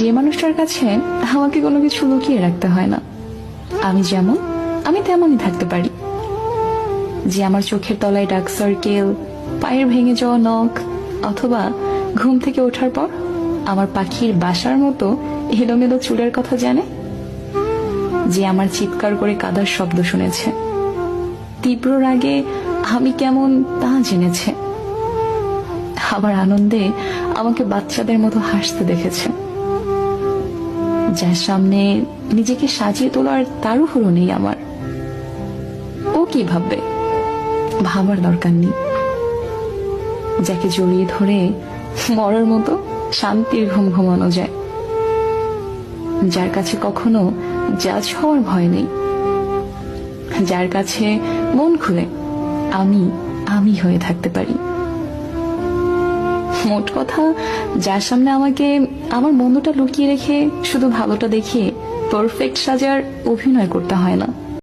যে মানুষটার কাছে আমাকে কোনো কিছু লুকিয়ে রাখতে হয় না, আমি যেমন আমি তেমনই থাকতে পারি। যে আমার চোখের তলায় ডার্ক সার্কেল, পায়ের ভেঙে যাওয়া নখ, অথবা ঘুম থেকে ওঠার পর আমার পাখির বাসার মতো এলোমেলো চুলের কথা জানে। যে আমার চিৎকার করে কাদার শব্দ শুনেছে, তীব্র রাগে আমি কেমন তা জেনেছে, আমার আনন্দে আমাকে বাচ্চাদের মতো হাসতে দেখেছে। যার সামনে নিজেকে সাজিয়ে তোলার তাড়াহুড়ো নেই আমার। ও কি ভাববে, ভাবার দরকার নেই। যাকে জড়িয়ে ধরে মরার মতো শান্তির ঘুম ঘুমানো যায়, যার কাছে কখনো জাজ হওয়ার ভয় নেই, যার কাছে মন খুলে আমি আমি হয়ে থাকতে পারি। মোট কথা, যার সামনে আমাকে আমার মন্দটা লুকিয়ে রেখে শুধু ভালোটা দেখিয়ে পারফেক্ট সাজার অভিনয় করতে হয় না।